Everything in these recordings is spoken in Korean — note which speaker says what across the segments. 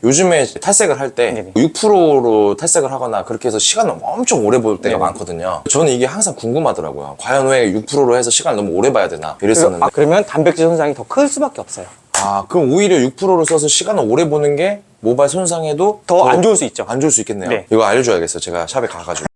Speaker 1: 요즘에 탈색을 할 때
Speaker 2: 네네.
Speaker 1: 6%로 탈색을 하거나 그렇게 해서 시간을 엄청 오래 볼 때가
Speaker 2: 네네.
Speaker 1: 많거든요. 저는 이게 항상 궁금하더라고요. 과연 왜 6%로 해서 시간을 너무 오래 봐야 되나 이랬었는데
Speaker 2: 그러면 단백질 손상이 더 클 수밖에 없어요.
Speaker 1: 그럼 오히려 6%로 써서 시간을 오래 보는 게 모발 손상에도
Speaker 2: 더 안 좋을 수 있죠.
Speaker 1: 안 좋을 수 있겠네요.
Speaker 2: 네.
Speaker 1: 이거 알려줘야겠어요. 제가 샵에 가가지고.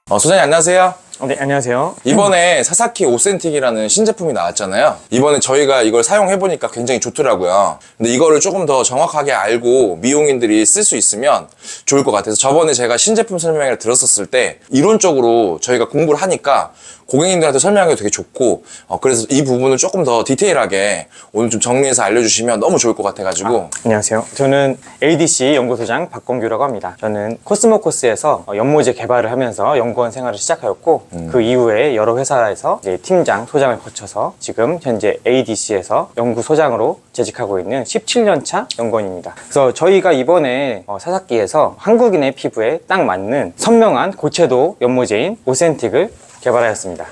Speaker 1: 소장님 안녕하세요.
Speaker 2: 네, 안녕하세요.
Speaker 1: 이번에 사사키 오센틱이라는 신제품이 나왔잖아요. 이번에 저희가 이걸 사용해보니까 굉장히 좋더라고요. 근데 이거를 조금 더 정확하게 알고 미용인들이 쓸 수 있으면 좋을 것 같아서 저번에 제가 신제품 설명회를 들었었을 때 이론적으로 저희가 공부를 하니까 고객님들한테 설명하기도 되게 좋고 그래서 이 부분을 조금 더 디테일하게 오늘 좀 정리해서 알려주시면 너무 좋을 것 같아가지고
Speaker 2: 안녕하세요. 저는 ADC 연구소장 박건규라고 합니다. 저는 코스모코스에서 연모제 개발을 하면서 연구원 생활을 시작하였고 그 이후에 여러 회사에서 이제 팀장, 소장을 거쳐서 지금 현재 ADC에서 연구소장으로 재직하고 있는 17년차 연구원입니다. 그래서 저희가 이번에 사사키에서 한국인의 피부에 딱 맞는 선명한 고채도 연모제인 오센틱을 개발하였습니다.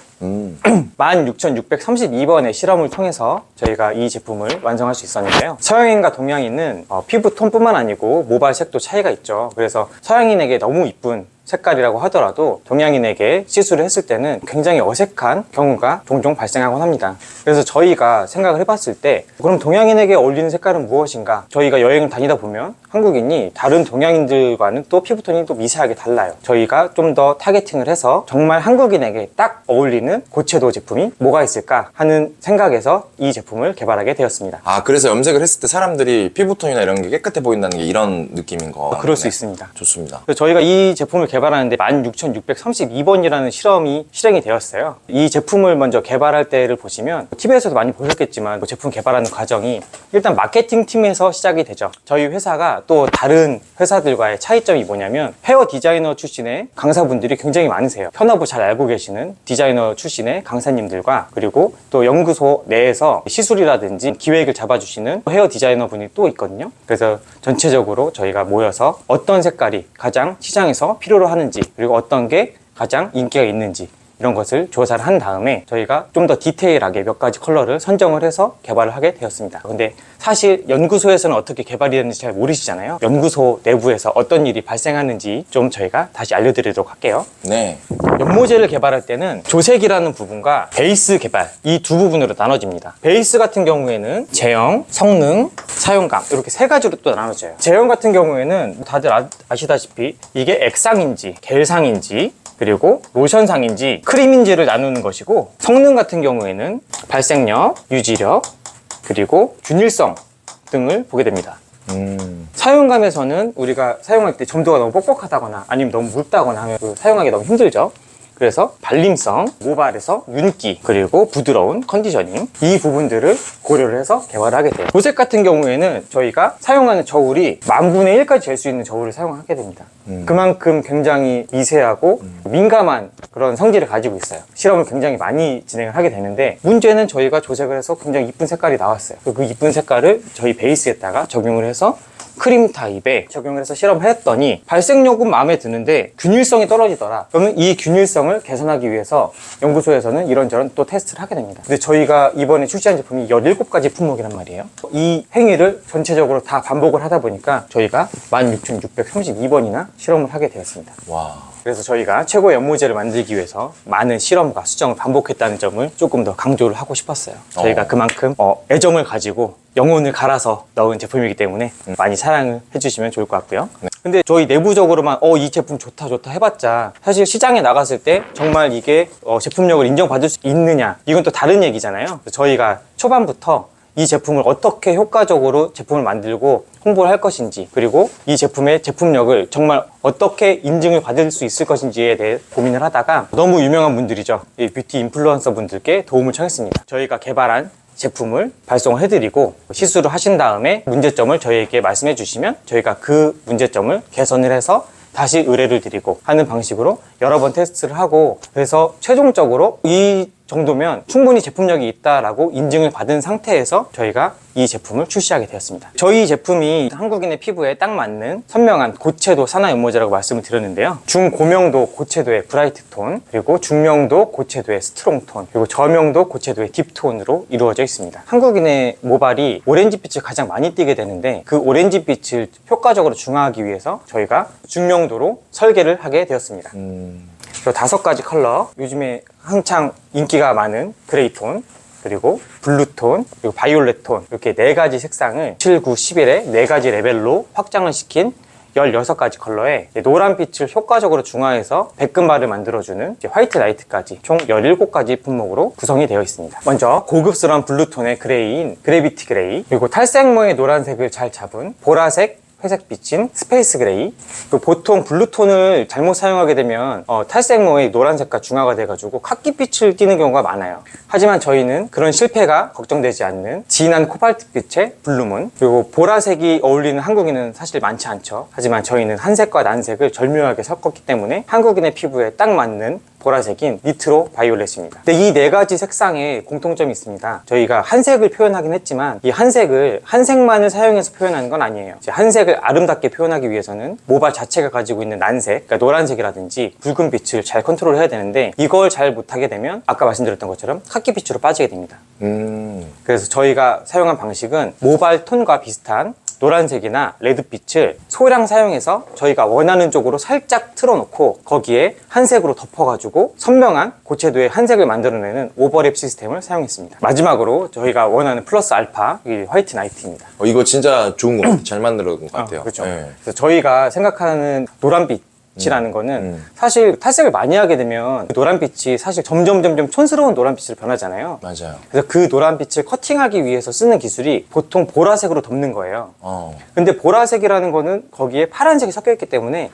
Speaker 2: 16,632번의 실험을 통해서 저희가 이 제품을 완성할 수 있었는데요. 서양인과 동양인은 피부 톤뿐만 아니고 모발색도 차이가 있죠. 그래서 서양인에게 너무 이쁜 색깔이라고 하더라도 동양인에게 시술을 했을 때는 굉장히 어색한 경우가 종종 발생하곤 합니다. 그래서 저희가 생각을 해봤을 때 그럼 동양인에게 어울리는 색깔은 무엇인가? 저희가 여행을 다니다 보면 한국인이 다른 동양인들과는 또 피부톤이 또 미세하게 달라요. 저희가 좀 더 타겟팅을 해서 정말 한국인에게 딱 어울리는 고채도 제품이 뭐가 있을까 하는 생각에서 이 제품을 개발하게 되었습니다.
Speaker 1: 그래서 염색을 했을 때 사람들이 피부톤이나 이런 게 깨끗해 보인다는 게 이런 느낌인 거.
Speaker 2: 그럴 수 있습니다.
Speaker 1: 좋습니다.
Speaker 2: 그래서 저희가 이 제품을 개발하는데 16,632번이라는 실험이 실행이 되었어요. 이 제품을 먼저 개발할 때를 보시면 TV에서도 많이 보셨겠지만 제품 개발하는 과정이 일단 마케팅 팀에서 시작이 되죠. 저희 회사가 또 다른 회사들과의 차이점이 뭐냐면 헤어 디자이너 출신의 강사분들이 굉장히 많으세요. 현업을 잘 알고 계시는 디자이너 출신의 강사님들과 그리고 또 연구소 내에서 시술이라든지 기획을 잡아주시는 헤어 디자이너 분이 또 있거든요. 그래서 전체적으로 저희가 모여서 어떤 색깔이 가장 시장에서 필요로 하는지 그리고 어떤 게 가장 인기가 있는지 이런 것을 조사를 한 다음에 저희가 좀 더 디테일하게 몇 가지 컬러를 선정을 해서 개발을 하게 되었습니다. 근데 사실 연구소에서는 어떻게 개발이 되는지 잘 모르시잖아요. 연구소 내부에서 어떤 일이 발생하는지 좀 저희가 다시 알려드리도록 할게요.
Speaker 1: 네.
Speaker 2: 연모제를 개발할 때는 조색이라는 부분과 베이스 개발 이 두 부분으로 나눠집니다. 베이스 같은 경우에는 제형, 성능, 사용감 이렇게 세 가지로 또 나눠져요. 제형 같은 경우에는 다들 아시다시피 이게 액상인지 겔상인지 그리고 로션상인지 크림인지를 나누는 것이고 성능 같은 경우에는 발색력, 유지력, 그리고 균일성 등을 보게 됩니다. 사용감에서는 우리가 사용할 때 점도가 너무 뻑뻑하다거나 아니면 너무 묽다거나 하면 사용하기 너무 힘들죠. 그래서 발림성, 모발에서 윤기, 그리고 부드러운 컨디셔닝 이 부분들을 고려를 해서 개발을 하게 돼요. 조색 같은 경우에는 저희가 사용하는 저울이 10,000분의 1까지 잴 수 있는 저울을 사용하게 됩니다. 그만큼 굉장히 미세하고 민감한 그런 성질을 가지고 있어요. 실험을 굉장히 많이 진행을 하게 되는데 문제는 저희가 조색을 해서 굉장히 이쁜 색깔이 나왔어요. 그 이쁜 색깔을 저희 베이스에다가 적용을 해서 크림 타입에 적용을 해서 실험을 했더니 발색력은 마음에 드는데 균일성이 떨어지더라. 그러면 이 균일성을 개선하기 위해서 연구소에서는 이런저런 또 테스트를 하게 됩니다. 근데 저희가 이번에 출시한 제품이 17가지 품목이란 말이에요. 이 행위를 전체적으로 다 반복을 하다 보니까 저희가 16,632번이나 실험을 하게 되었습니다.
Speaker 1: 와.
Speaker 2: 그래서 저희가 최고의 연모제를 만들기 위해서 많은 실험과 수정을 반복했다는 점을 조금 더 강조를 하고 싶었어요. 저희가 그만큼 애정을 가지고 영혼을 갈아서 넣은 제품이기 때문에 많이 사랑을 해주시면 좋을 것 같고요. 근데 저희 내부적으로만 이 제품 좋다 해봤자 사실 시장에 나갔을 때 정말 이게 제품력을 인정받을 수 있느냐 이건 또 다른 얘기잖아요. 저희가 초반부터 이 제품을 어떻게 효과적으로 제품을 만들고 홍보를 할 것인지 그리고 이 제품의 제품력을 정말 어떻게 인증을 받을 수 있을 것인지에 대해 고민을 하다가 너무 유명한 분들이죠. 이 뷰티 인플루언서 분들께 도움을 청했습니다. 저희가 개발한 제품을 발송을 해드리고 시술을 하신 다음에 문제점을 저희에게 말씀해 주시면 저희가 그 문제점을 개선을 해서 다시 의뢰를 드리고 하는 방식으로 여러 번 테스트를 하고 그래서 최종적으로 이 정도면 충분히 제품력이 있다라고 인증을 받은 상태에서 저희가 이 제품을 출시하게 되었습니다. 저희 제품이 한국인의 피부에 딱 맞는 선명한 고채도 산화 연모제라고 말씀을 드렸는데요. 중고명도 고채도의 브라이트 톤, 그리고 중명도 고채도의 스트롱 톤, 그리고 저명도 고채도의 딥톤으로 이루어져 있습니다. 한국인의 모발이 오렌지빛을 가장 많이 띠게 되는데 그 오렌지빛을 효과적으로 중화하기 위해서 저희가 중명도로 설계를 하게 되었습니다. 이 5가지 컬러, 요즘에 한창 인기가 많은 그레이톤, 그리고 블루톤, 그리고 바이올렛톤, 이렇게 4가지 색상을 7, 9, 11의 4가지 레벨로 확장을 시킨 16가지 컬러에 노란빛을 효과적으로 중화해서 백금발을 만들어주는 화이트 나이트까지 총 17가지 품목으로 구성이 되어 있습니다. 먼저 고급스러운 블루톤의 그레이인 그래비티 그레이, 그리고 탈색모의 노란색을 잘 잡은 보라색, 회색빛인 스페이스 그레이. 보통 블루톤을 잘못 사용하게 되면 탈색모의 노란색과 중화가 돼가지고 카키빛을 띠는 경우가 많아요. 하지만 저희는 그런 실패가 걱정되지 않는 진한 코발트빛의 블루문, 그리고 보라색이 어울리는 한국인은 사실 많지 않죠. 하지만 저희는 한색과 난색을 절묘하게 섞었기 때문에 한국인의 피부에 딱 맞는 보라색인 니트로 바이올렛입니다. 근데 이 4가지 색상에 공통점이 있습니다. 저희가 한색을 표현하긴 했지만 이 한색만을 사용해서 표현하는 건 아니에요. 한색을 아름답게 표현하기 위해서는 모발 자체가 가지고 있는 난색, 그러니까 노란색이라든지 붉은 빛을 잘 컨트롤해야 되는데 이걸 잘 못하게 되면 아까 말씀드렸던 것처럼 카키빛으로 빠지게 됩니다. 그래서 저희가 사용한 방식은 모발 톤과 비슷한 노란색이나 레드빛을 소량 사용해서 저희가 원하는 쪽으로 살짝 틀어놓고 거기에 한색으로 덮어가지고 선명한 고채도의 한색을 만들어내는 오버랩 시스템을 사용했습니다. 마지막으로 저희가 원하는 플러스 알파, 이 화이트 나이트입니다.
Speaker 1: 이거 진짜 좋은 것 같아요. 잘 만들어둔 것 같아요.
Speaker 2: 그렇죠.
Speaker 1: 네.
Speaker 2: 그래서 저희가 생각하는 노란빛 이라는 거는 사실 탈색을 많이 하게 되면 노란빛이 사실 점점 촌스러운 노란빛으로 변하잖아요.
Speaker 1: 맞아요.
Speaker 2: 그래서 그 노란빛을 커팅하기 위해서 쓰는 기술이 보통 보라색으로 덮는 거예요. 근데 보라색이라는 거는 거기에 파란색이 섞여 있기 때문에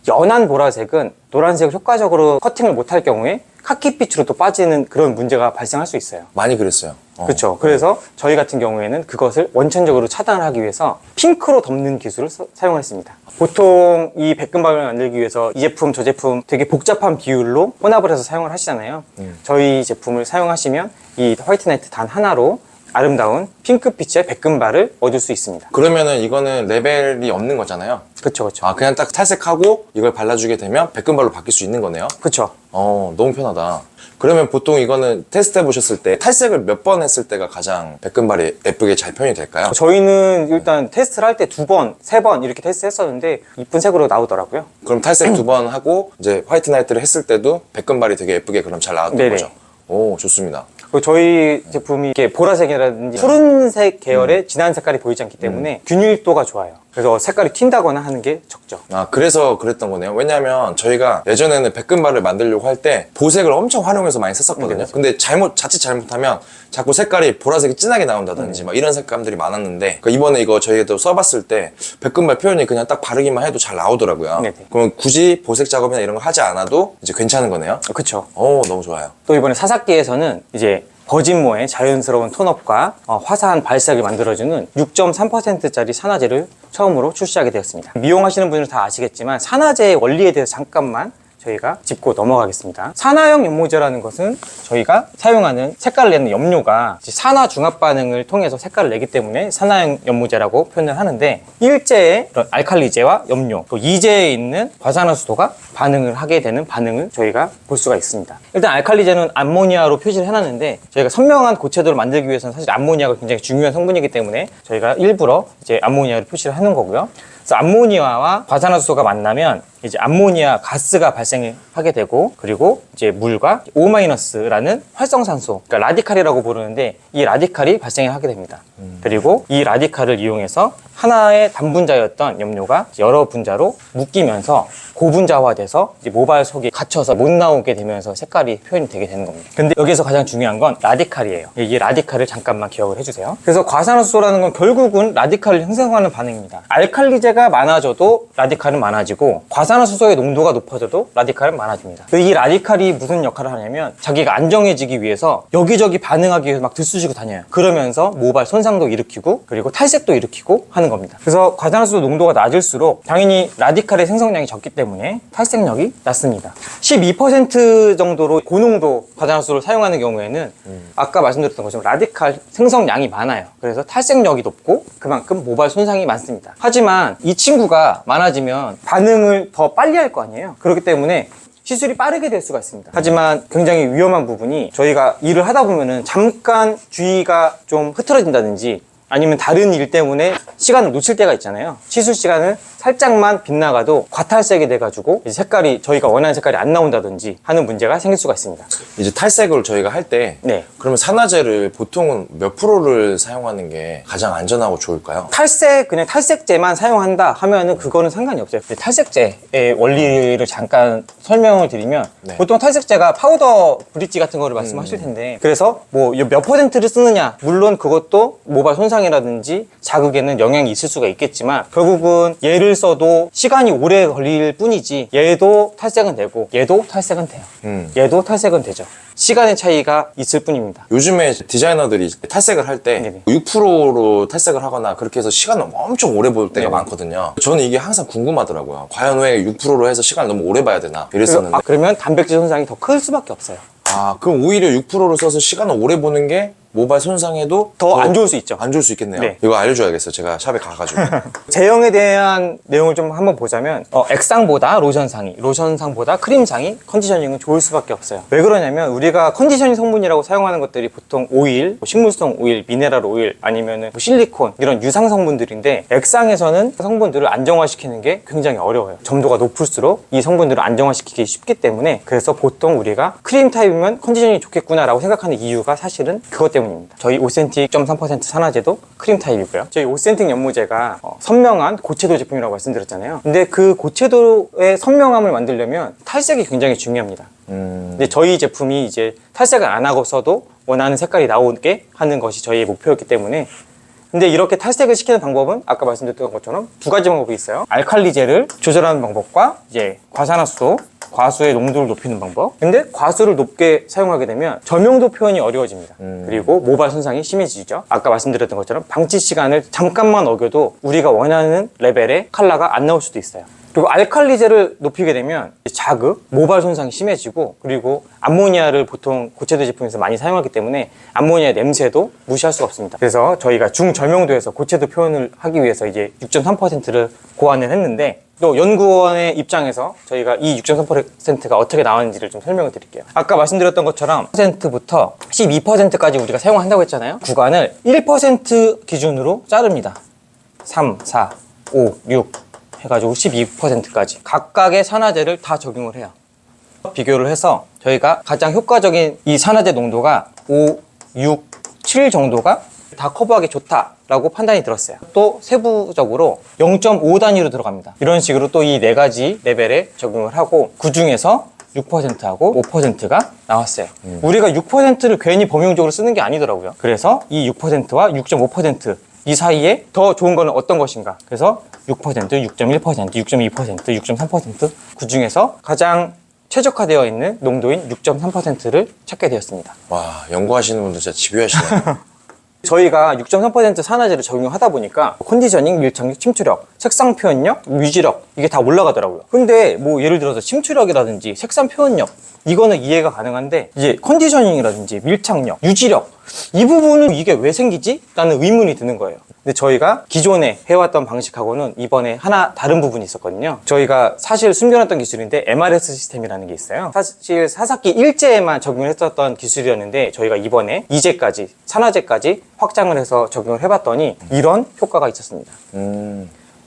Speaker 2: 연한 보라색은 노란색을 효과적으로 커팅을 못할 경우에 카키빛으로 또 빠지는 그런 문제가 발생할 수 있어요.
Speaker 1: 많이 그랬어요.
Speaker 2: 그렇죠. 그래서 저희 같은 경우에는 그것을 원천적으로 차단을 하기 위해서 핑크로 덮는 기술을 사용을 했습니다. 보통 이 백금발을 만들기 위해서 이 제품 저 제품 되게 복잡한 비율로 혼합을 해서 사용을 하시잖아요. 저희 제품을 사용하시면 이 화이트 나이트 단 하나로 아름다운 핑크빛의 백금발을 얻을 수 있습니다.
Speaker 1: 그러면은 이거는 레벨이 없는 거잖아요.
Speaker 2: 그쵸.
Speaker 1: 그냥 딱 탈색하고 이걸 발라주게 되면 백금발로 바뀔 수 있는 거네요.
Speaker 2: 그쵸.
Speaker 1: 너무 편하다. 그러면 보통 이거는 테스트 해보셨을 때 탈색을 몇 번 했을 때가 가장 백금발이 예쁘게 잘 표현이 될까요?
Speaker 2: 저희는 일단 테스트를 할 때 2번, 3번 이렇게 테스트 했었는데 이쁜 색으로 나오더라고요.
Speaker 1: 그럼 탈색 2번 하고 이제 화이트 나이트를 했을 때도 백금발이 되게 예쁘게 그럼 잘 나왔던
Speaker 2: 네네.
Speaker 1: 거죠? 오, 좋습니다.
Speaker 2: 그리고 저희 제품이 이렇게 보라색이라든지 푸른색 계열의 진한 색깔이 보이지 않기 때문에 균일도가 좋아요. 그래서 색깔이 튄다거나 하는 게 적죠.
Speaker 1: 그래서 그랬던 거네요. 왜냐면 저희가 예전에는 백금발을 만들려고 할 때 보색을 엄청 활용해서 많이 썼었거든요. 근데 자칫 잘못하면 자꾸 색깔이 보라색이 진하게 나온다든지 막 이런 색감들이 많았는데 이번에 이거 저희가 써봤을 때 백금발 표현이 그냥 딱 바르기만 해도 잘 나오더라고요.
Speaker 2: 네네.
Speaker 1: 그럼 굳이 보색 작업이나 이런 거 하지 않아도 이제 괜찮은 거네요.
Speaker 2: 그쵸.
Speaker 1: 너무 좋아요.
Speaker 2: 또 이번에 사사기에서는 이제 버진모의 자연스러운 톤업과 화사한 발색을 만들어주는 6.3%짜리 산화제를 처음으로 출시하게 되었습니다. 미용하시는 분들은 다 아시겠지만 산화제의 원리에 대해서 잠깐만 저희가 짚고 넘어가겠습니다. 산화형 연모제라는 것은 저희가 사용하는 색깔을 내는 염료가 산화 중합 반응을 통해서 색깔을 내기 때문에 산화형 연모제라고 표현을 하는데 일제의 알칼리제와 염료, 또 이제에 있는 과산화수소가 반응을 하게 되는 반응을 저희가 볼 수가 있습니다. 일단 알칼리제는 암모니아로 표시를 해놨는데 저희가 선명한 고채도를 만들기 위해서는 사실 암모니아가 굉장히 중요한 성분이기 때문에 저희가 일부러 이제 암모니아를 표시를 하는 거고요. 그래서 암모니아와 과산화수소가 만나면 이제 암모니아 가스가 발생을 하게 되고, 그리고 이제 물과 O-라는 활성산소, 그러니까 라디칼이라고 부르는데 이 라디칼이 발생을 하게 됩니다. 그리고 이 라디칼을 이용해서 하나의 단분자였던 염료가 여러 분자로 묶이면서 고분자화돼서 이제 모발 속에 갇혀서 못 나오게 되면서 색깔이 표현이 되게 되는 겁니다. 근데 여기서 가장 중요한 건 라디칼이에요. 이 라디칼을 잠깐만 기억을 해주세요. 그래서 과산화수소라는 건 결국은 라디칼을 형성하는 반응입니다. 알칼리제가 많아져도 라디칼은 많아지고 과산화수소의 농도가 높아져도 라디칼은 많아집니다. 이 라디칼이 무슨 역할을 하냐면 자기가 안정해지기 위해서 여기저기 반응하기 위해서 막 들쑤시고 다녀요. 그러면서 모발 손상 손상도 일으키고 그리고 탈색도 일으키고 하는 겁니다. 그래서 과산화수소 농도가 낮을수록 당연히 라디칼의 생성량이 적기 때문에 탈색력이 낮습니다. 12% 정도로 고농도 과산화수소를 사용하는 경우에는 아까 말씀드렸던 것처럼 라디칼 생성량이 많아요. 그래서 탈색력이 높고 그만큼 모발 손상이 많습니다. 하지만 이 친구가 많아지면 반응을 더 빨리 할 거 아니에요. 그렇기 때문에 시술이 빠르게 될 수가 있습니다. 하지만 굉장히 위험한 부분이 저희가 일을 하다 보면은 잠깐 주의가 좀 흐트러진다든지 아니면 다른 일 때문에 시간을 놓칠 때가 있잖아요. 시술 시간을 살짝만 빗나가도 과탈색이 돼가지고 이제 색깔이 저희가 원하는 색깔이 안 나온다든지 하는 문제가 생길 수가 있습니다.
Speaker 1: 이제 탈색을 저희가 할 때
Speaker 2: 네.
Speaker 1: 그러면 산화제를 보통은 몇 프로를 사용하는 게 가장 안전하고 좋을까요?
Speaker 2: 그냥 탈색제만 사용한다 하면은 그거는 상관이 없어요. 탈색제의 원리를 잠깐 설명을 드리면
Speaker 1: 네.
Speaker 2: 보통 탈색제가 파우더 브릿지 같은 거를 말씀하실 텐데 그래서 뭐 몇 퍼센트를 쓰느냐 물론 그것도 모발 손상이라든지 자극에는 영향이 있을 수가 있겠지만 결국은 얘를 써도 시간이 오래 걸릴 뿐이지 얘도 탈색은 되고 얘도 탈색은 돼요. 얘도 탈색은 되죠. 시간의 차이가 있을 뿐입니다.
Speaker 1: 요즘에 디자이너들이 탈색을 할 때
Speaker 2: 네네.
Speaker 1: 6%로 탈색을 하거나 그렇게 해서 시간을 엄청 오래 볼 때가
Speaker 2: 네네.
Speaker 1: 많거든요. 저는 이게 항상 궁금하더라고요. 과연 왜 6%로 해서 시간을 너무 오래 봐야 되나 이랬었는데
Speaker 2: 그러면 단백질 손상이 더 클 수밖에 없어요.
Speaker 1: 그럼 오히려 6%로 써서 시간을 오래 보는 게 모발 손상에도
Speaker 2: 더 안 좋을 수 있죠.
Speaker 1: 안 좋을 수 있겠네요.
Speaker 2: 네.
Speaker 1: 이거 알려줘야겠어요. 제가 샵에 가가지고.
Speaker 2: 제형에 대한 내용을 좀 한번 보자면 액상보다 로션상보다 크림상이 컨디셔닝은 좋을 수밖에 없어요. 왜 그러냐면 우리가 컨디셔닝 성분이라고 사용하는 것들이 보통 오일, 식물성 오일, 미네랄 오일 아니면 실리콘 이런 유상 성분들인데 액상에서는 성분들을 안정화시키는 게 굉장히 어려워요. 점도가 높을수록 이 성분들을 안정화시키기 쉽기 때문에 그래서 보통 우리가 크림 타입이면 컨디셔닝이 좋겠구나 라고 생각하는 이유가 사실은 그것 때문입니다. 저희 오센틱 0.3% 산화제도 크림 타입이고요. 저희 오센틱 연모제가 선명한 고채도 제품이라고 말씀드렸잖아요. 근데 그 고채도의 선명함을 만들려면 탈색이 굉장히 중요합니다. 근데 저희 제품이 이제 탈색을 안 하고 써도 원하는 색깔이 나오게 하는 것이 저희의 목표였기 때문에 근데 이렇게 탈색을 시키는 방법은 아까 말씀드렸던 것처럼 두 가지 방법이 있어요. 알칼리제를 조절하는 방법과 이제 과산화수소, 과수의 농도를 높이는 방법. 근데 과수를 높게 사용하게 되면 점용도 표현이 어려워집니다. 그리고 모발 손상이 심해지죠. 아까 말씀드렸던 것처럼 방치 시간을 잠깐만 어겨도 우리가 원하는 레벨의 컬러가 안 나올 수도 있어요. 그리고 알칼리제를 높이게 되면 자극, 모발 손상이 심해지고 그리고 암모니아를 보통 고체도 제품에서 많이 사용하기 때문에 암모니아 냄새도 무시할 수가 없습니다. 그래서 저희가 중저명도에서 고체도 표현을 하기 위해서 이제 6.3%를 고안을 했는데 또 연구원의 입장에서 저희가 이 6.3%가 어떻게 나왔는지를 좀 설명을 드릴게요. 아까 말씀드렸던 것처럼 1%부터 12%까지 우리가 사용한다고 했잖아요. 구간을 1% 기준으로 자릅니다. 3, 4, 5, 6 해가지고 12%까지 각각의 산화제를 다 적용을 해요. 비교를 해서 저희가 가장 효과적인 이 산화제 농도가 5, 6, 7 정도가 다 커버하기 좋다라고 판단이 들었어요. 또 세부적으로 0.5 단위로 들어갑니다. 이런 식으로 또 이 네 가지 레벨에 적용을 하고 그 중에서 6%하고 5%가 나왔어요. 우리가 6%를 괜히 범용적으로 쓰는 게 아니더라고요. 그래서 이 6%와 6.5% 이 사이에 더 좋은 거는 어떤 것인가? 그래서 6%, 6.1%, 6.2%, 6.3%, 그 중에서 가장 최적화되어 있는 농도인 6.3%를 찾게 되었습니다.
Speaker 1: 와, 연구하시는 분들 진짜 집요하시네요.
Speaker 2: 저희가 6.3% 산화제를 적용하다 보니까 컨디셔닝, 밀착력, 침투력, 색상 표현력, 유지력 이게 다 올라가더라고요. 근데 뭐 예를 들어서 침투력이라든지 색상 표현력 이거는 이해가 가능한데 이제 컨디셔닝이라든지 밀착력, 유지력 이 부분은 이게 왜 생기지? 라는 의문이 드는 거예요. 근데 저희가 기존에 해왔던 방식하고는 이번에 하나 다른 부분이 있었거든요. 저희가 사실 숨겨놨던 기술인데 MRS 시스템이라는 게 있어요. 사실 사사기 일제에만 적용을 했었던 기술이었는데 저희가 이번에 이제까지 산화제까지 확장을 해서 적용을 해봤더니 이런 효과가 있었습니다.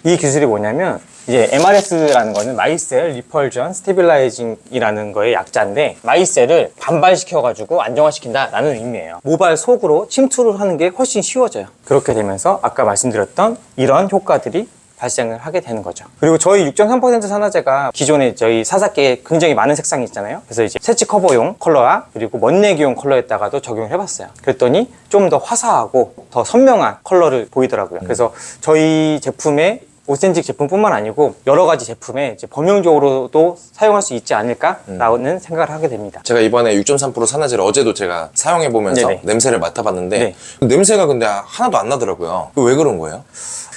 Speaker 2: 이 기술이 뭐냐면 이제 MRS라는 거는 마이셀 리펄전 스테빌라이징이라는 거의 약자인데 마이셀을 반발시켜가지고 안정화시킨다라는 의미예요. 모발 속으로 침투를 하는 게 훨씬 쉬워져요. 그렇게 되면서 아까 말씀드렸던 이런 효과들이 발생을 하게 되는 거죠. 그리고 저희 6.3% 산화제가 기존에 저희 사사기에 굉장히 많은 색상이 있잖아요. 그래서 이제 세치 커버용 컬러와 그리고 멋내기용 컬러에다가도 적용을 해봤어요. 그랬더니 좀 더 화사하고 더 선명한 컬러를 보이더라고요. 그래서 저희 제품의 오센틱 제품뿐만 아니고 여러 가지 제품에 이제 범용적으로도 사용할 수 있지 않을까라는 생각을 하게 됩니다.
Speaker 1: 제가 이번에 6.3% 산화제를 어제도 제가 사용해보면서
Speaker 2: 네네.
Speaker 1: 냄새를 맡아봤는데
Speaker 2: 네.
Speaker 1: 냄새가 근데 하나도 안 나더라고요. 왜 그런 거예요?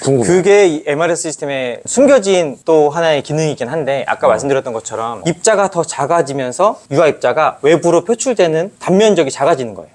Speaker 1: 궁금해요.
Speaker 2: 그게 이 MRS 시스템의 숨겨진 또 하나의 기능이긴 한데 아까 말씀드렸던 것처럼 입자가 더 작아지면서 유화 입자가 외부로 표출되는 단면적이 작아지는 거예요.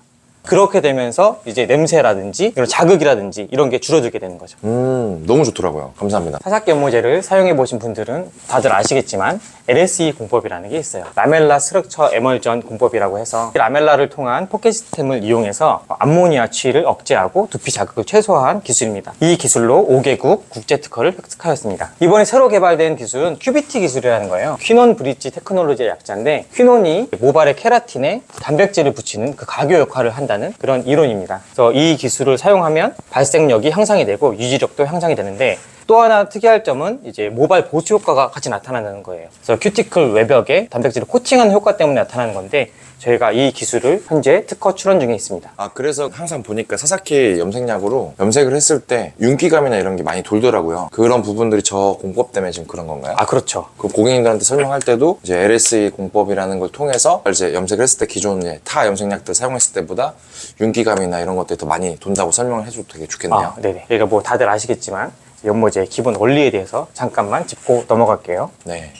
Speaker 2: 그렇게 되면서 이제 냄새라든지 이런 자극이라든지 이런 게 줄어들게 되는 거죠.
Speaker 1: 너무 좋더라고요. 감사합니다.
Speaker 2: 사삭 연모제를 사용해 보신 분들은 다들 아시겠지만 LSE 공법이라는 게 있어요. 라멜라 스트럭처 에멀전 공법이라고 해서 이 라멜라를 통한 포켓 시스템을 이용해서 암모니아 취를 억제하고 두피 자극을 최소화한 기술입니다. 이 기술로 5개국 국제 특허를 획득하였습니다. 이번에 새로 개발된 기술은 큐비티 기술이라는 거예요. 퀴논 브릿지 테크놀로지의 약자인데 퀴논이 모발의 케라틴에 단백질을 붙이는 그 가교 역할을 한다는 그런 이론입니다. 그래서 이 기술을 사용하면 발색력이 향상이 되고 유지력도 향상이 되는데 또 하나 특이할 점은 이제 모발 보수 효과가 같이 나타나는 거예요. 그래서 큐티클 외벽에 단백질을 코팅하는 효과 때문에 나타나는 건데 저희가 이 기술을 현재 특허 출원 중에 있습니다.
Speaker 1: 아, 그래서 항상 보니까 사사키 염색약으로 염색을 했을 때 윤기감이나 이런 게 많이 돌더라고요. 그런 부분들이 저 공법 때문에 지금 그런 건가요?
Speaker 2: 아, 그렇죠.
Speaker 1: 그 고객님들한테 설명할 때도 이제 LSE 공법이라는 걸 통해서 이제 염색을 했을 때 기존 타 염색약들 사용했을 때보다 윤기감이나 이런 것들이 더 많이 돈다고 설명을 해줘도 되게 좋겠네요.
Speaker 2: 아, 네네. 저희가 뭐 다들 아시겠지만 연모제의 기본 원리에 대해서 잠깐만 짚고 넘어갈게요.
Speaker 1: 네.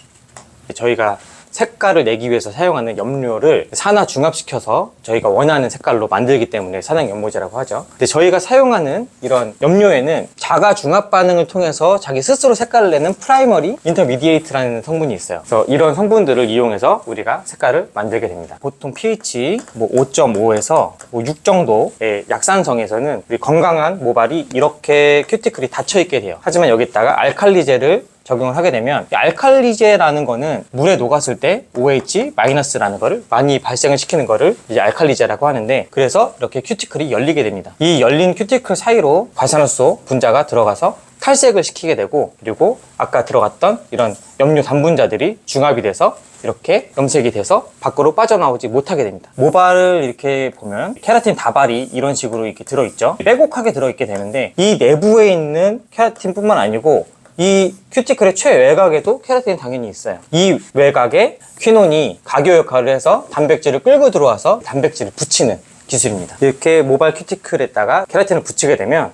Speaker 2: 저희가 색깔을 내기 위해서 사용하는 염료를 산화 중합시켜서 저희가 원하는 색깔로 만들기 때문에 산화 연모제라고 하죠. 근데 저희가 사용하는 이런 염료에는 자가 중합 반응을 통해서 자기 스스로 색깔을 내는 프라이머리 인터미디에이트라는 성분이 있어요. 그래서 이런 성분들을 이용해서 우리가 색깔을 만들게 됩니다. 보통 pH 5.5에서 6 정도의 약산성에서는 우리 건강한 모발이 이렇게 큐티클이 닫혀 있게 돼요. 하지만 여기다가 알칼리제를 적용을 하게 되면 이 알칼리제라는 거는 물에 녹았을 때 OH-라는 거를 많이 발생을 시키는 거를 이제 알칼리제라고 하는데 그래서 이렇게 큐티클이 열리게 됩니다. 이 열린 큐티클 사이로 과산화수 분자가 들어가서 탈색을 시키게 되고 그리고 아까 들어갔던 이런 염료 단분자들이 중합이 돼서 이렇게 염색이 돼서 밖으로 빠져나오지 못하게 됩니다. 모발을 이렇게 보면 케라틴 다발이 이런 식으로 이렇게 들어있죠. 빼곡하게 들어있게 되는데 이 내부에 있는 케라틴뿐만 아니고 이 큐티클의 최외곽에도 케라틴이 당연히 있어요. 이 외곽에 퀴논이 가교 역할을 해서 단백질을 끌고 들어와서 단백질을 붙이는 기술입니다. 이렇게 모발 큐티클에다가 케라틴을 붙이게 되면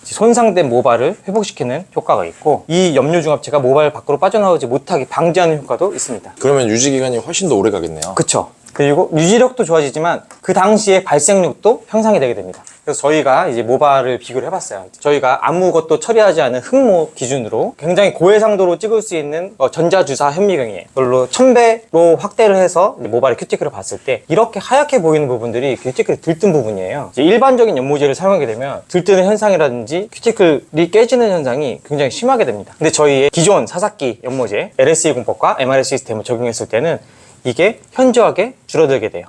Speaker 2: 손상된 모발을 회복시키는 효과가 있고 이 염료 중합체가 모발 밖으로 빠져나오지 못하게 방지하는 효과도 있습니다.
Speaker 1: 그러면 유지기간이 훨씬 더 오래 가겠네요.
Speaker 2: 그쵸. 그리고 유지력도 좋아지지만 그 당시에 발색력도 향상이 되게 됩니다. 그래서 저희가 이제 모발을 비교를 해봤어요. 저희가 아무것도 처리하지 않은 흑모 기준으로 굉장히 고해상도로 찍을 수 있는 전자주사 현미경이에요. 그걸로 1000배로 확대를 해서 모발의 큐티클을 봤을 때 이렇게 하얗게 보이는 부분들이 큐티클이 들뜬 부분이에요. 이제 일반적인 연모제를 사용하게 되면 들뜨는 현상이라든지 큐티클이 깨지는 현상이 굉장히 심하게 됩니다. 근데 저희의 기존 사삭기 연모제 LSE 공법과 MRS 시스템을 적용했을 때는 이게 현저하게 줄어들게 돼요.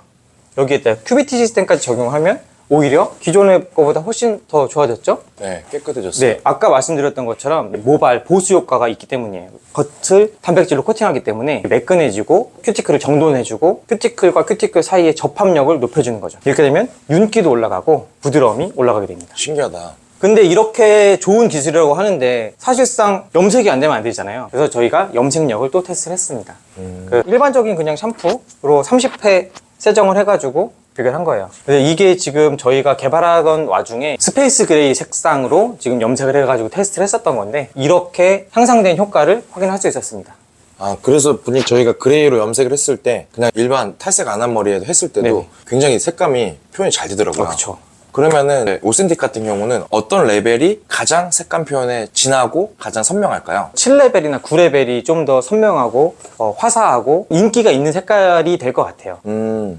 Speaker 2: 여기에다 큐비티 시스템까지 적용하면 오히려 기존의 거보다 훨씬 더 좋아졌죠?
Speaker 1: 네, 깨끗해졌어요.
Speaker 2: 네, 아까 말씀드렸던 것처럼 모발 보수 효과가 있기 때문이에요. 겉을 단백질로 코팅하기 때문에 매끈해지고 큐티클을 정돈해주고 큐티클과 큐티클 사이의 접합력을 높여주는 거죠. 이렇게 되면 윤기도 올라가고 부드러움이 올라가게 됩니다.
Speaker 1: 신기하다. 근데
Speaker 2: 근데 이렇게 좋은 기술이라고 하는데 사실상 염색이 안 되면 안 되잖아요. 그래서 저희가 염색력을 또 테스트를 했습니다. 그 일반적인 그냥 샴푸로 30회 세정을 해가지고 비교를 한 거예요. 근데 이게 지금 저희가 개발하던 와중에 스페이스 그레이 색상으로 지금 염색을 해가지고 테스트를 했었던 건데 이렇게 향상된 효과를 확인할 수 있었습니다.
Speaker 1: 아, 그래서 분이 저희가 그레이로 염색을 했을 때 그냥 일반 탈색 안 한 머리에 했을 때도
Speaker 2: 네네.
Speaker 1: 굉장히 색감이 표현이 잘 되더라고요.
Speaker 2: 그렇죠.
Speaker 1: 그러면은 오센틱 같은 경우는 어떤 레벨이 가장 색감 표현에 진하고 가장 선명할까요?
Speaker 2: 7레벨이나 9레벨이 좀 더 선명하고 화사하고 인기가 있는 색깔이 될 것 같아요.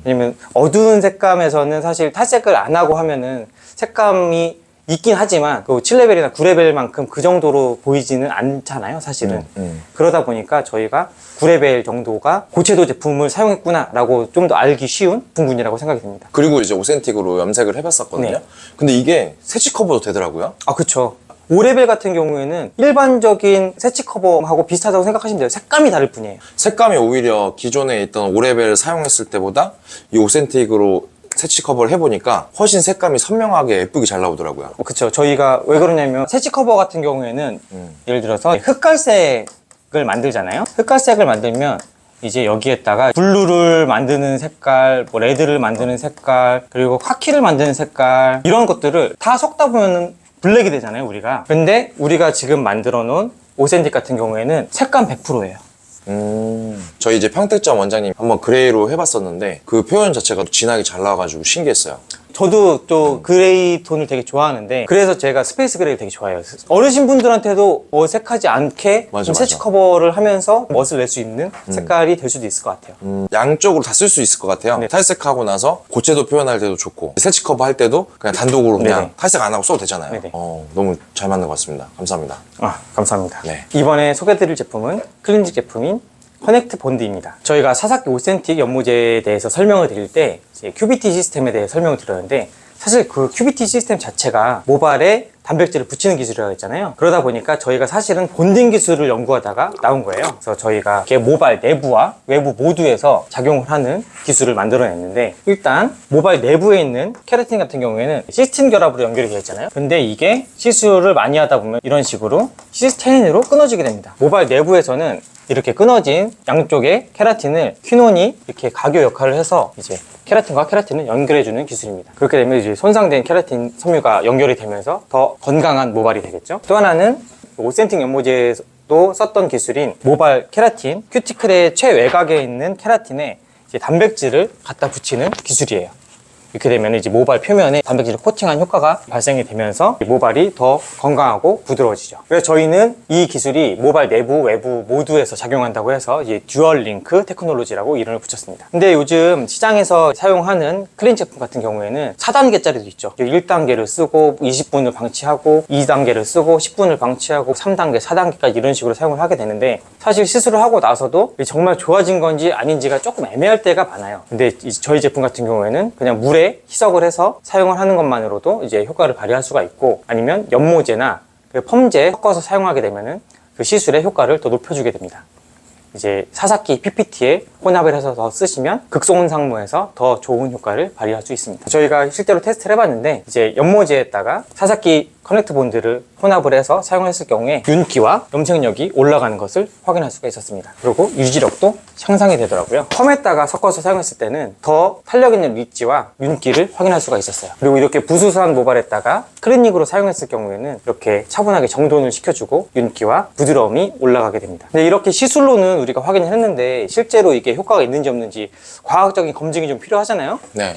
Speaker 2: 왜냐면 어두운 색감에서는 사실 탈색을 안 하고 하면은 색감이 있긴 하지만 그 7레벨이나 9레벨만큼 그 정도로 보이지는 않잖아요, 사실은. 그러다 보니까 저희가 9레벨 정도가 고채도 제품을 사용했구나 라고 좀 더 알기 쉬운 부분이라고 생각이 듭니다.
Speaker 1: 그리고 이제 오센틱으로 염색을 해봤었거든요.
Speaker 2: 네.
Speaker 1: 근데 이게 새치 커버도 되더라고요.
Speaker 2: 아, 그쵸. 5레벨 같은 경우에는 일반적인 새치 커버하고 비슷하다고 생각하시면 돼요. 색감이 다를 뿐이에요.
Speaker 1: 색감이 오히려 기존에 있던 5레벨 사용했을 때보다 이 오센틱으로 새치 커버를 해보니까 훨씬 색감이 선명하게 예쁘게 잘 나오더라고요.
Speaker 2: 그쵸. 저희가 왜 그러냐면 새치 커버 같은 경우에는 예를 들어서 흑갈색을 만들잖아요. 흑갈색을 만들면 이제 여기에다가 블루를 만드는 색깔, 뭐 레드를 만드는 색깔, 그리고 카키를 만드는 색깔, 이런 것들을 다 섞다 보면은 블랙이 되잖아요, 우리가. 근데 우리가 지금 만들어 놓은 오센틱 같은 경우에는 색감 100%예요.
Speaker 1: 저희 이제 평택점 원장님 한번 그레이로 해봤었는데 그 표현 자체가 진하게 잘 나와가지고 신기했어요.
Speaker 2: 저도 또 그레이 톤을 되게 좋아하는데 그래서 제가 스페이스 그레이를 되게 좋아해요. 어르신분들한테도 어색하지 않게
Speaker 1: 맞아,
Speaker 2: 좀
Speaker 1: 맞아.
Speaker 2: 새치 커버를 하면서 멋을 낼 수 있는 색깔이 될 수도 있을 것 같아요.
Speaker 1: 양쪽으로 다 쓸 수 있을 것 같아요.
Speaker 2: 네.
Speaker 1: 탈색하고 나서 고체도 표현할 때도 좋고 새치 커버 할 때도 그냥 단독으로 그냥
Speaker 2: 네네.
Speaker 1: 탈색 안 하고 써도 되잖아요.
Speaker 2: 네네.
Speaker 1: 너무 잘 맞는 것 같습니다. 감사합니다.
Speaker 2: 감사합니다.
Speaker 1: 네.
Speaker 2: 이번에 소개해드릴 제품은 클린직 제품인 커넥트 본드입니다. 저희가 사사키 오센틱 연모제에 대해서 설명을 드릴 때 이제 QBT 시스템에 대해 설명을 드렸는데 사실 그 QBT 시스템 자체가 모발에 단백질을 붙이는 기술이라고 했잖아요. 그러다 보니까 저희가 사실은 본딩 기술을 연구하다가 나온 거예요. 그래서 저희가 이렇게 모발 내부와 외부 모두에서 작용을 하는 기술을 만들어냈는데 일단 모발 내부에 있는 케라틴 같은 경우에는 시스틴 결합으로 연결이 되어 있잖아요. 근데 이게 시술을 많이 하다 보면 이런 식으로 시스테인으로 끊어지게 됩니다. 모발 내부에서는 이렇게 끊어진 양쪽의 케라틴을 퀴논이 이렇게 가교 역할을 해서 이제 케라틴과 케라틴을 연결해주는 기술입니다. 그렇게 되면 이제 손상된 케라틴 섬유가 연결이 되면서 더 건강한 모발이 되겠죠. 또 하나는 오센틱 연모제에도 썼던 기술인 모발 케라틴, 큐티클의 최외곽에 있는 케라틴에 이제 단백질을 갖다 붙이는 기술이에요. 이렇게 되면 이제 모발 표면에 단백질을 코팅한 효과가 발생이 되면서 모발이 더 건강하고 부드러워지죠. 그래서 저희는 이 기술이 모발 내부, 외부 모두에서 작용한다고 해서 이제 듀얼 링크 테크놀로지라고 이름을 붙였습니다. 근데 요즘 시장에서 사용하는 클린 제품 같은 경우에는 4단계짜리도 있죠. 1단계를 쓰고 20분을 방치하고 2단계를 쓰고 10분을 방치하고 3단계, 4단계까지 이런 식으로 사용을 하게 되는데 사실 시술을 하고 나서도 정말 좋아진 건지 아닌지가 조금 애매할 때가 많아요. 근데 저희 제품 같은 경우에는 그냥 물에 희석을 해서 사용을 하는 것만으로도 이제 효과를 발휘할 수가 있고 아니면 연모제나 그 펌제 섞어서 사용하게 되면은 그 시술의 효과를 더 높여주게 됩니다. 이제 사사키 PPT에 혼합을 해서 더 쓰시면 극소온 상무에서 더 좋은 효과를 발휘할 수 있습니다. 저희가 실제로 테스트를 해봤는데 이제 연모제에다가 사사키 커넥트 본드를 혼합을 해서 사용했을 경우에 윤기와 염색력이 올라가는 것을 확인할 수가 있었습니다. 그리고 유지력도 향상이 되더라고요. 펌에다가 섞어서 사용했을 때는 더 탄력 있는 릿지와 윤기를 확인할 수가 있었어요. 그리고 이렇게 부수수한 모발에다가 클리닉으로 사용했을 경우에는 이렇게 차분하게 정돈을 시켜주고 윤기와 부드러움이 올라가게 됩니다. 근데 이렇게 시술로는 우리가 확인을 했는데 실제로 이게 효과가 있는지 없는지 과학적인 검증이 좀 필요하잖아요.
Speaker 1: 네.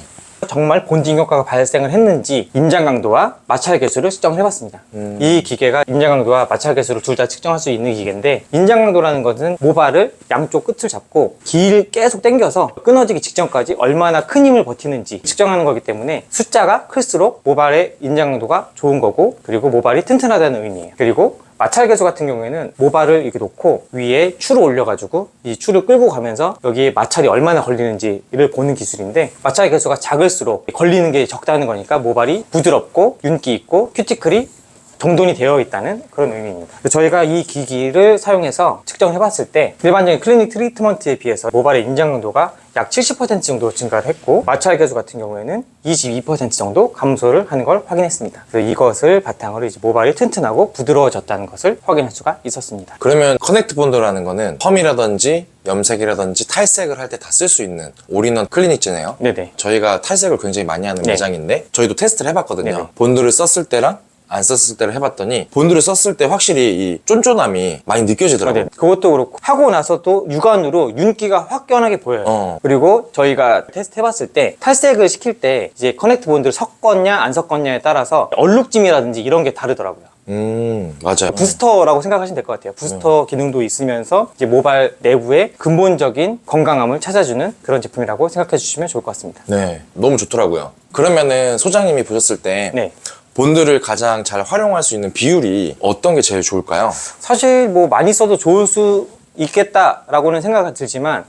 Speaker 2: 정말 본딩 효과가 발생을 했는지 임장 강도와 마찰 개수를 측정을 해봤습니다. 이 기계가 임장 강도와 마찰 개수를 둘 다 측정할 수 있는 기계인데 임장 강도라는 것은 모발을 양쪽 끝을 잡고 길 계속 당겨서 끊어지기 직전까지 얼마나 큰 힘을 버티는지 측정하는 거기 때문에 숫자가 클수록 모발의 임장 강도가 좋은 거고 그리고 모발이 튼튼하다는 의미예요. 그리고 마찰 개수 같은 경우에는 모발을 이렇게 놓고 위에 추를 올려가지고 이 추를 끌고 가면서 여기에 마찰이 얼마나 걸리는지를 보는 기술인데 마찰 개수가 작을수록 걸리는 게 적다는 거니까 모발이 부드럽고 윤기 있고 큐티클이 정돈이 되어 있다는 그런 의미입니다. 저희가 이 기기를 사용해서 측정을 해봤을 때 일반적인 클리닉 트리트먼트에 비해서 모발의 임장 강도가 약 70% 정도 증가를 했고 마찰 개수 같은 경우에는 22% 정도 감소를 하는 걸 확인했습니다. 그래서 이것을 바탕으로 이제 모발이 튼튼하고 부드러워졌다는 것을 확인할 수가 있었습니다.
Speaker 1: 그러면 커넥트 본드라는 거는 펌이라든지 염색이라든지 탈색을 할 때 다 쓸 수 있는 올인원 클리닉제네요.
Speaker 2: 네네.
Speaker 1: 저희가 탈색을 굉장히 많이 하는
Speaker 2: 네.
Speaker 1: 매장인데 저희도 테스트를 해봤거든요.
Speaker 2: 네네.
Speaker 1: 본드를 썼을 때랑 안 썼을 때를 해봤더니 본드를 썼을 때 확실히 이 쫀쫀함이 많이 느껴지더라고요.
Speaker 2: 네. 그것도 그렇고 하고 나서도 육안으로 윤기가 확연하게 보여요. 그리고 저희가 테스트 해봤을 때 탈색을 시킬 때 이제 커넥트 본드를 섞었냐 안 섞었냐에 따라서 얼룩짐이라든지 이런 게 다르더라고요.
Speaker 1: 맞아요.
Speaker 2: 부스터라고 생각하시면 될 것 같아요. 부스터 기능도 있으면서 이제 모발 내부의 근본적인 건강함을 찾아주는 그런 제품이라고 생각해 주시면 좋을 것 같습니다.
Speaker 1: 네, 너무 좋더라고요. 그러면은 소장님이 보셨을 때
Speaker 2: 네.
Speaker 1: 본드를 가장 잘 활용할 수 있는 비율이 어떤 게 제일 좋을까요?
Speaker 2: 사실 뭐 많이 써도 좋을 수 있겠다라고는 생각이 들지만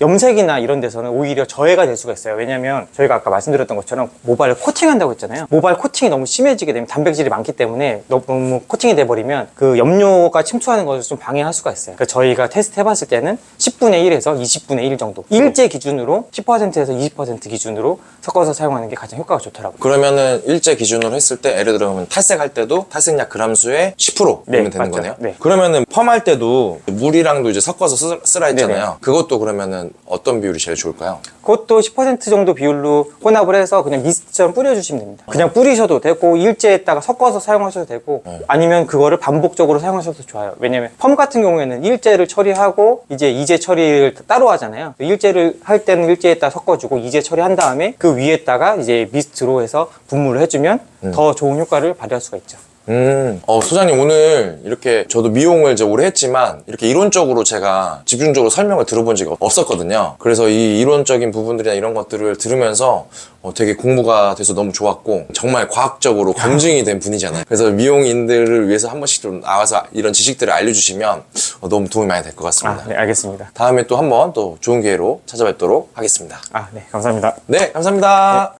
Speaker 2: 염색이나 이런 데서는 오히려 저해가 될 수가 있어요. 왜냐면 저희가 아까 말씀드렸던 것처럼 모발을 코팅한다고 했잖아요. 모발 코팅이 너무 심해지게 되면 단백질이 많기 때문에 너무 코팅이 돼버리면 그 염료가 침투하는 것을 좀 방해할 수가 있어요. 그러니까 저희가 테스트 해봤을 때는 10분의 1에서 20분의 1 정도 일제 기준으로 10%에서 20% 기준으로 섞어서 사용하는 게 가장 효과가 좋더라고요.
Speaker 1: 그러면은 일제 기준으로 했을 때 예를 들면 탈색할 때도 탈색약 그람수의 10%면
Speaker 2: 네,
Speaker 1: 되는
Speaker 2: 맞죠.
Speaker 1: 거네요?
Speaker 2: 네.
Speaker 1: 그러면은 펌할 때도 물이랑도 이제 섞어서 쓰라 했잖아요.
Speaker 2: 네네.
Speaker 1: 그것도 그러면은 어떤 비율이 제일 좋을까요?
Speaker 2: 그것도 10% 정도 비율로 혼합을 해서 그냥 미스트처럼 뿌려주시면 됩니다. 그냥 뿌리셔도 되고 일제에다가 섞어서 사용하셔도 되고 아니면 그거를 반복적으로 사용하셔도 좋아요. 왜냐면 펌 같은 경우에는 일제를 처리하고 이제 처리를 따로 하잖아요. 일제를 할 때는 일제에다 섞어주고 이제 처리한 다음에 그 위에다가 이제 미스트로 해서 분무를 해주면 더 좋은 효과를 발휘할 수가 있죠.
Speaker 1: 소장님 오늘 이렇게 저도 미용을 이제 오래 했지만 이렇게 이론적으로 제가 집중적으로 설명을 들어본 적이 없었거든요. 그래서 이 이론적인 부분들이나 이런 것들을 들으면서 되게 공부가 돼서 너무 좋았고 정말 과학적으로 검증이 된 분이잖아요. 그래서 미용인들을 위해서 한 번씩 좀 나와서 이런 지식들을 알려주시면 너무 도움이 많이 될 것 같습니다.
Speaker 2: 네, 알겠습니다.
Speaker 1: 다음에 또 한번 또 좋은 기회로 찾아뵙도록 하겠습니다.
Speaker 2: 네, 감사합니다.
Speaker 1: 네, 감사합니다.